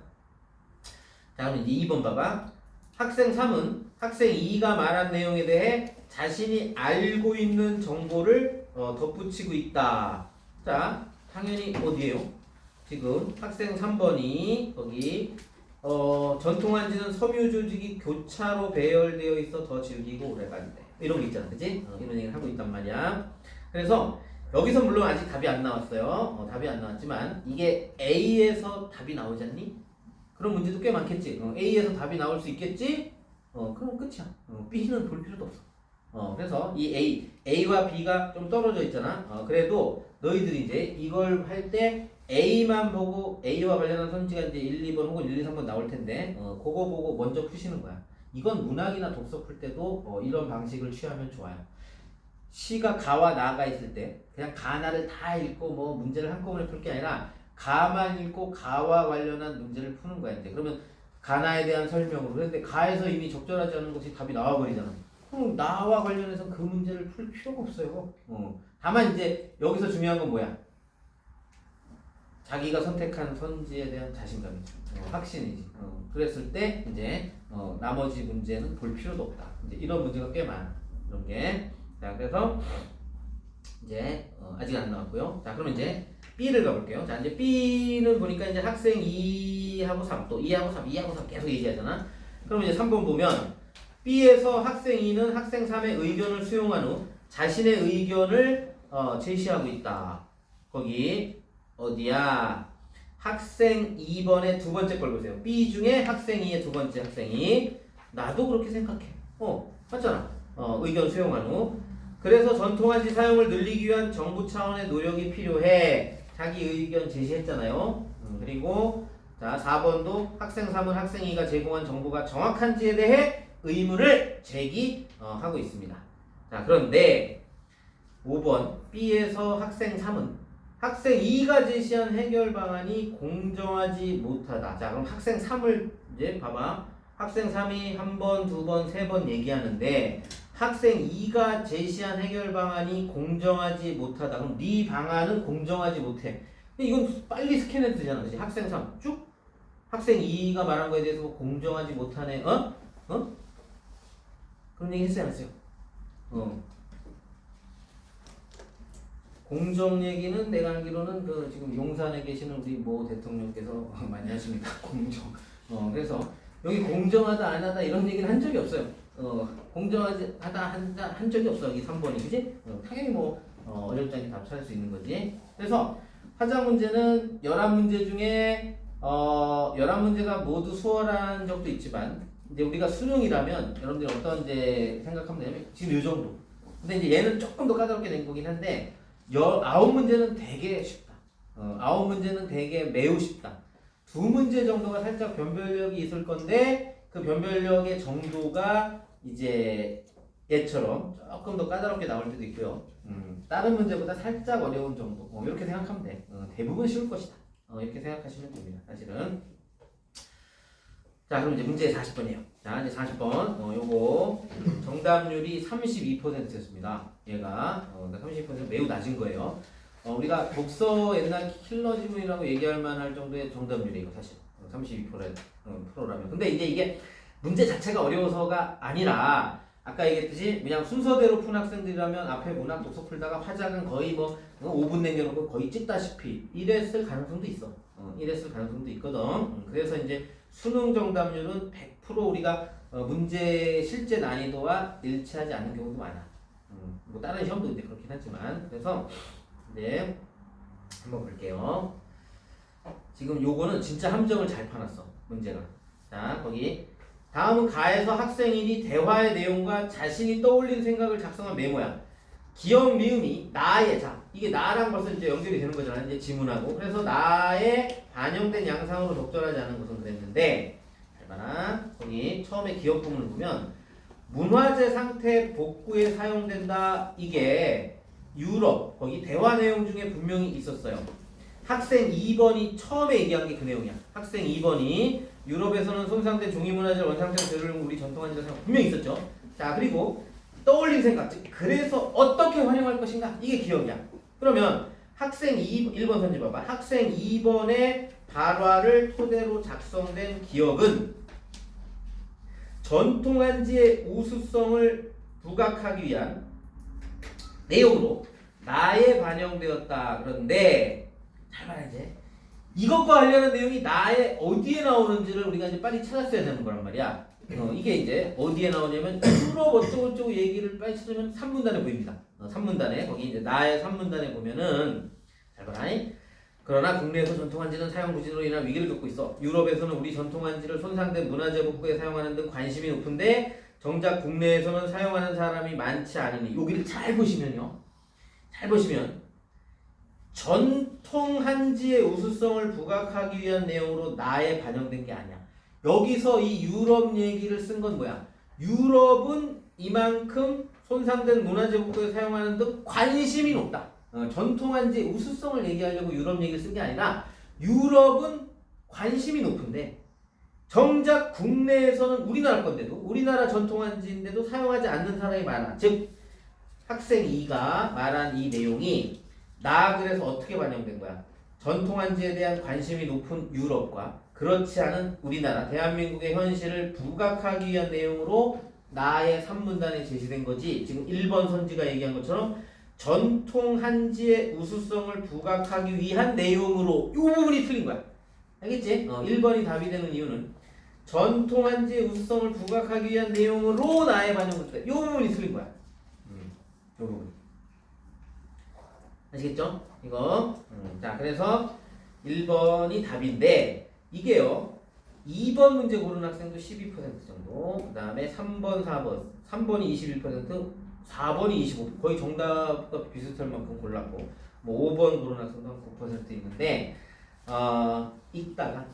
자, 그럼 이제 2번 봐봐. 학생 3은 학생 2가 말한 내용에 대해 자신이 알고 있는 정보를 덧붙이고 있다. 자, 당연히 어디에요? 지금 학생 3번이 거기 전통한지는 섬유 조직이 교차로 배열되어 있어 더 질기고 오래간대. 이런 거 있잖아, 그치? 이런 얘기를 하고 있단 말이야. 그래서 여기서 물론 아직 답이 안 나왔어요. 답이 안 나왔지만 이게 A에서 답이 나오지 않니? 그런 문제도 꽤 많겠지. A에서 답이 나올 수 있겠지? 그럼 끝이야. B는 볼 필요도 없어. 그래서 이 A와 B가 좀 떨어져 있잖아. 그래도 너희들이 이제 이걸 할 때 A만 보고 A와 관련한 선지가 이제 1, 2번 혹은 1, 2, 3번 나올 텐데, 그거 보고 먼저 푸시는 거야. 이건 문학이나 독서 풀 때도 이런 방식을 취하면 좋아요. 시가 가와 나가 있을 때 그냥 가나를 다 읽고 뭐 문제를 한꺼번에 풀 게 아니라 가만 읽고 가와 관련한 문제를 푸는 거야. 이제 그러면 가나에 대한 설명으로. 그런데 가에서 이미 적절하지 않은 것이 답이 나와버리잖아. 그럼 나와 관련해서 그 문제를 풀 필요가 없어요. 다만 이제 여기서 중요한 건 뭐야? 자기가 선택한 선지에 대한 자신감이죠. 확신이지. 그랬을 때 이제 나머지 문제는 볼 필요도 없다. 이제 이런 문제가 꽤 많아. 이런 게. 자, 그래서 이제 아직 안 나왔고요. 자, 그러면 이제 B를 가볼게요. 자, 이제 B는 보니까 이제 학생 2하고 3, 또 2하고 3, 2하고 3 계속 얘기하잖아. 그러면 이제 3번 보면 B에서 학생 2는 학생 3의 의견을 수용한 후 자신의 의견을 제시하고 있다. 거기 어디야? 학생 2번의 두 번째 걸 보세요. B 중에 학생 2의 두 번째 학생이 나도 그렇게 생각해. 맞잖아. 의견 수용한 후. 그래서 전통한지 사용을 늘리기 위한 정부 차원의 노력이 필요해. 자기 의견 제시했잖아요. 그리고 자 4번도 학생 3은 학생 2가 제공한 정보가 정확한지에 대해 의문을 제기하고 있습니다. 자 그런데 5번 B에서 학생 3은 학생 2가 제시한 해결 방안이 공정하지 못하다. 자 그럼 학생 3을 이제 봐봐. 학생 3이 한 번, 두 번, 세 번 얘기하는데 학생 2가 제시한 해결 방안이 공정하지 못하다. 그럼 네 방안은 공정하지 못해. 근데 이건 빨리 스캔해도 되잖아. 그치? 학생 3 쭉? 학생 2가 말한 거에 대해서 공정하지 못하네. 그런 얘기 했어요, 안 했어요? 공정 얘기는 내가 알기로는 그 지금 용산에 계시는 우리 모 대통령께서 많이 하십니다. 공정. 그래서 여기 공정하다 안 하다 이런 얘기는 한 적이 없어요. 공정하지 하다 한 적이 없어. 여기 3번이 그지? 당연히 뭐 어렵지 않게 답 찾을 수 있는 거지. 그래서 화자 문제는 11문제 중에 11문제가 모두 수월한 적도 있지만 이제 우리가 수능이라면 여러분들이 어떤 이제 생각하면 되냐면 지금 이 정도. 근데 이제 얘는 조금 더 까다롭게 된 거긴 한데 9문제는 되게 쉽다. 9문제는 되게 매우 쉽다. 2문제 정도가 살짝 변별력이 있을 건데 그 변별력의 정도가 이제 얘처럼 조금 더 까다롭게 나올 때도 있고요. 다른 문제보다 살짝 어려운 정도. 이렇게 생각하면 돼. 대부분 쉬울 것이다. 이렇게 생각하시면 됩니다. 사실은. 자, 그럼 이제 문제 40번이에요. 자, 이제 40번. 요거 정답률이 32%였습니다. 얘가 32% 매우 낮은 거예요. 우리가 독서 옛날 킬러 지문이라고 얘기할 만할 정도의 정답률이에요, 사실. 32%라면. 근데 이제 이게 문제 자체가 어려워서가 아니라 아까 얘기했듯이 그냥 순서대로 푼 학생들이라면 앞에 문학 독서 풀다가 화작은 거의 뭐 5분 남겨놓고 거의 찍다시피 이랬을 가능성도 있어. 이랬을 가능성도 있거든. 그래서 이제 수능 정답률은 100% 우리가 문제 실제 난이도와 일치하지 않는 경우도 많아. 뭐 다른 시험도 이제 그렇긴 하지만 그래서 네 한번 볼게요. 지금 요거는 진짜 함정을 잘 파놨어 문제가. 자 거기 다음은 가에서 학생인이 대화의 내용과 자신이 떠올린 생각을 작성한 메모야. 기억 미음이 나의 자 이게 나랑 벌써 이제 연결이 되는 거잖아. 이제 지문하고 그래서 나의 반영된 양상으로 적절하지 않은 것은 그랬는데 잘 봐라. 거기 처음에 기억 부분을 보면 문화재 상태 복구에 사용된다. 이게 유럽 거기 대화 내용 중에 분명히 있었어요. 학생 2번이 처음에 얘기한 게 그 내용이야. 학생 2번이 유럽에서는 손상된 종이문화재를 원상태로 되돌리는 우리 전통한지라 생각 분명히 있었죠. 자 그리고 떠올린 생각 즉 그래서 어떻게 활용할 것인가 이게 기억이야. 그러면 학생 1번 선지 봐봐. 학생 2번의 발화를 토대로 작성된 기억은 전통한지의 우수성을 부각하기 위한 내용으로 나에 반영되었다. 그런데 잘 봐야 이제 이것과 관련한 내용이 나의 어디에 나오는지를 우리가 이제 빨리 찾았어야 되는 거란 말이야. 이게 이제 어디에 나오냐면 유럽 어쩌고저쩌고 얘기를 빨리 찾으면 3문단에 보입니다. 3문단에 거기 이제 나의 3문단에 보면은 잘 봐라. 그러나 국내에서 전통한지는 사용 부진으로 인한 위기를 겪고 있어. 유럽에서는 우리 전통한지를 손상된 문화재 복구에 사용하는 등 관심이 높은데 정작 국내에서는 사용하는 사람이 많지 않으니 여기를 잘 보시면요. 잘 보시면 전통 한지의 우수성을 부각하기 위한 내용으로 나에 반영된 게 아니야. 여기서 이 유럽 얘기를 쓴 건 뭐야? 유럽은 이만큼 손상된 문화재 복구에 사용하는 등 관심이 높다. 전통 한지의 우수성을 얘기하려고 유럽 얘기를 쓴 게 아니라 유럽은 관심이 높은데 정작 국내에서는 우리나라 건데도 우리나라 전통 한지인데도 사용하지 않는 사람이 많아. 즉 학생 2가 말한 이 내용이 나 그래서 어떻게 반영된 거야? 전통 한지에 대한 관심이 높은 유럽과 그렇지 않은 우리나라 대한민국의 현실을 부각하기 위한 내용으로 나의 3문단에 제시된 거지. 지금 1번 선지가 얘기한 것처럼 전통 한지의 우수성을 부각하기 위한 내용으로 이 부분이 틀린 거야. 알겠지? 1번이 답이 되는 이유는 전통 한지의 우수성을 부각하기 위한 내용으로 나의 반영됐다. 이 부분이 틀린 거야. 이 부분. 아시겠죠? 이거. 자, 그래서 1번이 답인데 이게요. 2번 문제 고른 학생도 12% 정도. 그 다음에 3번, 4번. 3번이 21%, 4번이 25%. 거의 정답과 비슷할 만큼 골랐고 뭐 5번 고른 학생도 한 9% 있는데 읽다가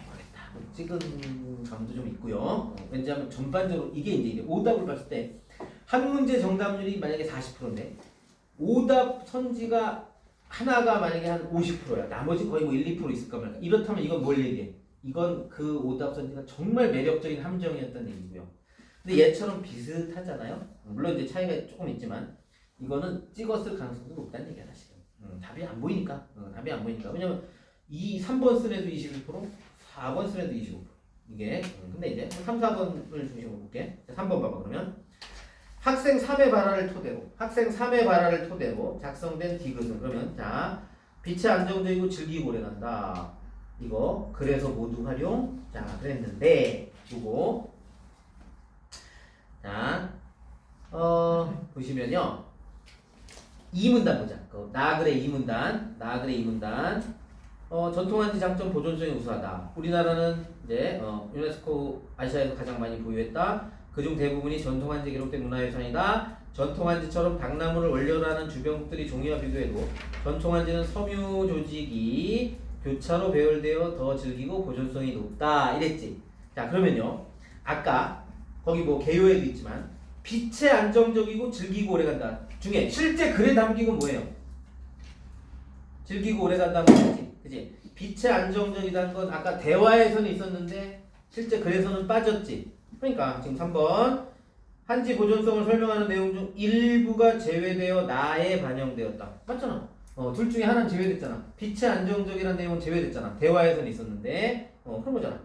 모르겠다. 찍은 감도 좀 있고요. 왜냐하면 전반적으로 이게 오답을 봤을 때 한 문제 정답률이 만약에 40%인데 오답 선지가 하나가 만약에 한 50%야. 나머지 거의 뭐 1, 2% 있을까 말까. 이렇다면 이건 뭘 얘기해? 이건 그 오답 선지가 정말 매력적인 함정이었다는 얘기고요. 근데 얘처럼 비슷하잖아요. 물론 이제 차이가 조금 있지만 이거는 찍었을 가능성도 높다는 얘기야 사실은. 답이 안 보이니까. 답이 안 보이니까. 왜냐면 이 3번 쓴 애도 21%, 4번 쓴 애도 25%. 이게 근데 이제 3, 4번을 중심으로 볼게. 3번 봐봐 그러면. 학생 3의 발화를 토대로 작성된 디귿은 그러면 자 빛의 안정적이고 즐기고 오래간다. 이거 그래서 모두 활용. 자 그랬는데 요거 자 보시면요 2문단 보자. 나그래 2문단 전통한지 장점 보존성이 우수하다. 우리나라는 이제 유네스코 아시아에서 가장 많이 보유했다. 그중 대부분이 전통한지 기록된 문화유산이다. 전통한지처럼 당나무를 원료로 하는 주변국들이 종이와 비교해도 전통한지는 섬유 조직이 교차로 배열되어 더 질기고 보존성이 높다. 이랬지. 자 그러면요. 아까 거기 뭐 개요에도 있지만 빛에 안정적이고 질기고 오래간다 중에 실제 글에 담긴 건 뭐예요? 질기고 오래간다는 거지. 그치? 빛에 안정적이라는 건 아까 대화에서는 있었는데 실제 글에서는 빠졌지. 그러니까 지금 3번 한지 보존성을 설명하는 내용 중 일부가 제외되어 나에 반영되었다. 맞잖아. 둘 중에 하나는 제외됐잖아. 빛의 안정적이라는 내용은 제외됐잖아. 대화에서는 있었는데 그런 거잖아.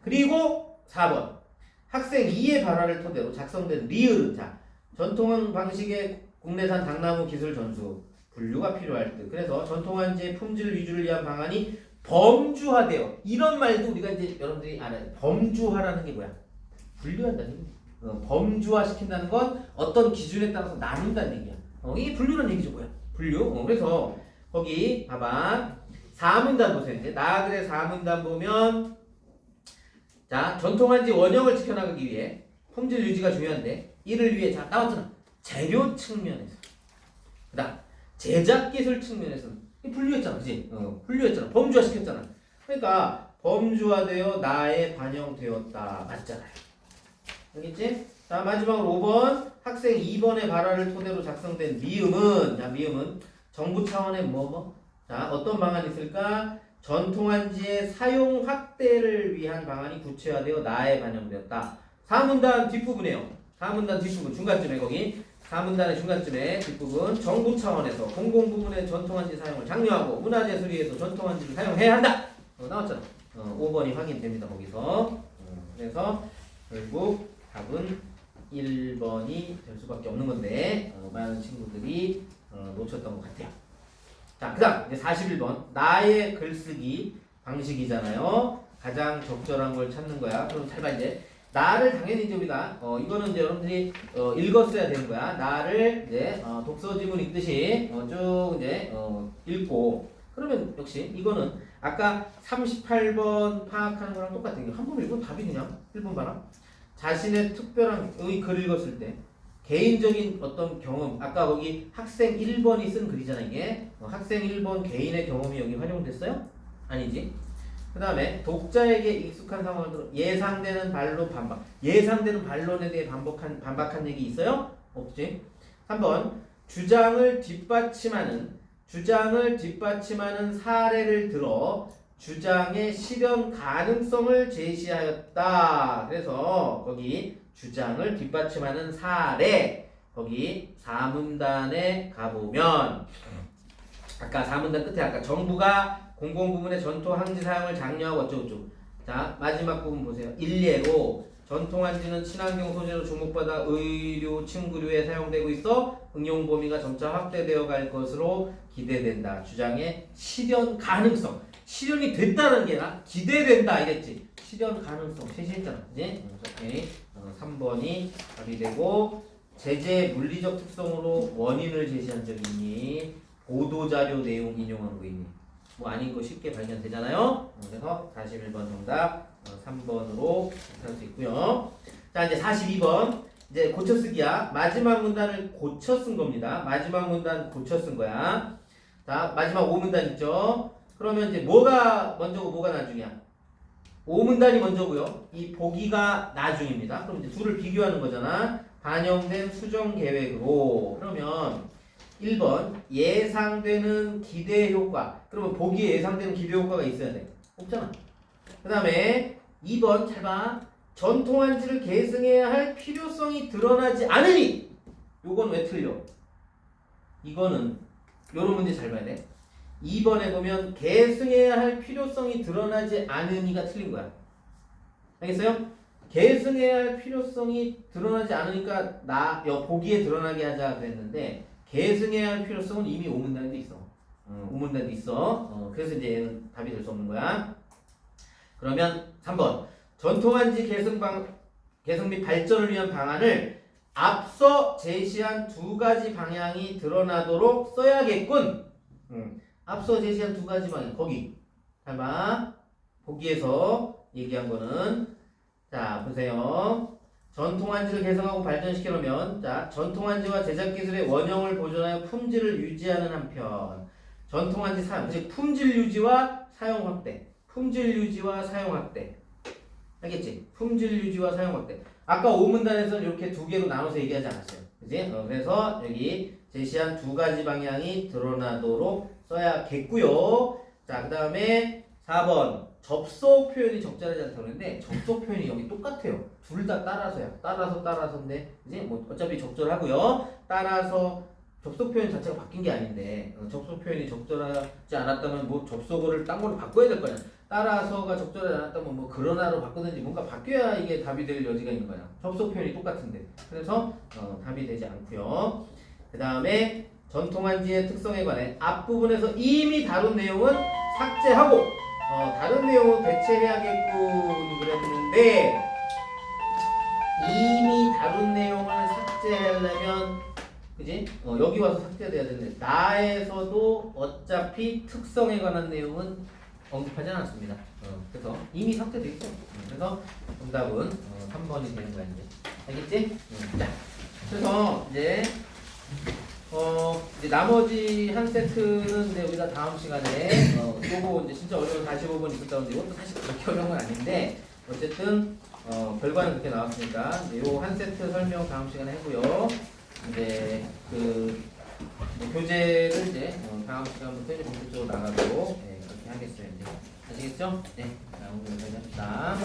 그리고 4번 학생 2의 발화를 토대로 작성된 리을은 자 전통 방식의 국내산 당나무 기술 전수 분류가 필요할 듯. 그래서 전통한지의 품질 위주를 위한 방안이 범주화되어 이런 말도 우리가 이제 여러분들이 알아요. 범주화라는 게 뭐야? 분류한다는 얘기야. 범주화 시킨다는 건 어떤 기준에 따라서 나눈다는 얘기야. 이게 분류라는 얘기죠. 뭐야? 분류. 그래서 거기 봐봐. 4문단 보세요. 이제 나 그래 4문단 보면 자 전통한지 원형을 지켜나가기 위해 품질 유지가 중요한데 이를 위해 자 나왔잖아. 재료 측면에서 그다음 제작 기술 측면에서는 분류했잖아. 그지? 분류했잖아. 범주화 시켰잖아. 그러니까 범주화되어 나에 반영되었다. 맞잖아요. 알겠지? 자 마지막으로 5번 학생 2번의 발화를 토대로 작성된 미음은 자 미음은 정부 차원의 자 어떤 방안이 있을까? 전통한지의 사용 확대를 위한 방안이 구체화되어 나에 반영되었다. 4문단 뒷부분이에요. 4문단 뒷부분 중간쯤에 거기 4문단의 중간쯤에 뒷부분 정부 차원에서 공공부문의 전통한지 사용을 장려하고 문화재 수리에서 전통한지를 사용해야 한다. 나왔잖아. 5번이 확인됩니다. 거기서 그래서 결국 답은 1번이 될 수밖에 없는 건데 많은 친구들이 놓쳤던 것 같아요. 자, 그 다음 이제 41번 나의 글쓰기 방식이잖아요. 가장 적절한 걸 찾는 거야. 그럼 잘 봐 이제 나를 당연히 이제 우리가 이거는 이제 여러분들이 읽었어야 되는 거야. 나를 이제 독서 지문 읽듯이 쭉 이제 읽고 그러면 역시 이거는 아까 38번 파악하는 거랑 똑같은 게 한 번 읽으면 답이 그냥 1번 봐라. 자신의 특별한 글 읽었을 때 개인적인 어떤 경험, 아까 거기 학생 1번이 쓴 글이잖아 이게. 학생 1번 개인의 경험이 여기 활용됐어요? 아니지. 그 다음에 독자에게 익숙한 상황을 들어 예상되는 반론 반박. 예상되는 반론에 대해 반박한 얘기 있어요? 없지. 3번 주장을 뒷받침하는 사례를 들어 주장의 실현 가능성을 제시하였다. 그래서 거기 주장을 뒷받침하는 사례, 거기 4문단에 가보면 아까 4문단 끝에 아까 정부가 공공부문의 전토 항지 사용을 장려하고 어쩌고저쩌고. 자, 마지막 부분 보세요. 일례로 전통 항지는 친환경 소재로 주목받아 의료, 침구류에 사용되고 있어 응용 범위가 점차 확대되어 갈 것으로 기대된다. 주장의 실현 가능성. 실현이 됐다는 게 아니라 기대된다 이랬지. 실현 가능성 제시했잖아. 그지? 오케이. 3번이 답이 되고 제재 물리적 특성으로 원인을 제시한 적이 있니? 보도자료 내용 인용한 거 있니? 뭐 아닌 거 쉽게 발견되잖아요. 그래서 41번 정답 3번으로 할 수 있고요. 자 이제 42번 이제 고쳐쓰기야. 마지막 문단을 고쳐 쓴 겁니다. 마지막 문단 고쳐 쓴 거야. 자 마지막 5문단 있죠. 그러면 이제 뭐가 먼저고 뭐가 나중이야? 5문단이 먼저고요. 이 보기가 나중입니다. 그럼 이제 둘을 비교하는 거잖아. 반영된 수정 계획으로. 그러면 1번 예상되는 기대 효과. 그러면 보기에 예상되는 기대 효과가 있어야 돼. 없잖아. 그 다음에 2번 잘 봐. 전통한지를 계승해야 할 필요성이 드러나지 않으니. 요건 왜 틀려? 이거는 요런 문제 잘 봐야 돼. 2번에 보면 계승해야 할 필요성이 드러나지 않으니가 틀린 거야. 알겠어요? 계승해야 할 필요성이 드러나지 않으니까 보기에 드러나게 하자 그랬는데 계승해야 할 필요성은 이미 5문단에도 있어. 5문단도 있어. 그래서 이제 얘는 답이 될 수 없는 거야. 그러면 3번 전통한지 계승 및 발전을 위한 방안을 앞서 제시한 두 가지 방향이 드러나도록 써야겠군. 앞서 제시한 두 가지 방향 거기 잘 봐. 보기에서 얘기한 거는 자 보세요. 전통한지를 개성하고 발전시키려면 자 전통한지와 제작기술의 원형을 보존하여 품질을 유지하는 한편 전통한지 사용 즉 품질 유지와 사용 확대. 품질 유지와 사용 확대. 알겠지? 품질 유지와 사용 확대. 아까 5문단에서는 이렇게 두 개로 나눠서 얘기하지 않았어요. 그지? 그래서 여기 제시한 두 가지 방향이 드러나도록 써야겠고요. 자, 그 다음에 4번 접속 표현이 적절하지 않다고 했는데 접속 표현이 여기 똑같아요. 둘 다 따라서야. 따라서인데 이제 뭐 어차피 적절하고요. 따라서 접속 표현 자체가 바뀐 게 아닌데 접속 표현이 적절하지 않았다면 뭐 접속어를 딴 걸로 바꿔야 될 거냐. 따라서가 적절하지 않았다면 뭐 그러나로 바꾸든지 뭔가 바뀌어야 이게 답이 될 여지가 있는 거야. 접속 표현이 똑같은데. 그래서 답이 되지 않고요. 그 다음에 전통한지의 특성에 관해 앞부분에서 이미 다룬 내용은 삭제하고 다른 내용은 대체해야겠군 그랬는데 이미 다룬 내용을 삭제하려면 그지? 여기 와서 삭제돼야 되는데 나에서도 어차피 특성에 관한 내용은 언급하지 않았습니다. 그래서 이미 삭제돼 있어. 그래서 정답은 3번이 되는 거야 이제. 알겠지? 자, 그래서 이제 이제 나머지 한 세트는 이제 우리가 다음 시간에 요거 이제 진짜 어려운 45번 있었다 는데 이것도 사실 그렇게 어려운 건 아닌데 어쨌든 결과는 그렇게 나왔으니까 요 한 세트 설명 다음 시간에 하고요. 이제 그 교재를 이제 다음 시간부터 이제 본격적으로 나가도록 그렇게 하겠어요. 이제 아시겠죠? 네, 자 오늘 여기까지 합시다.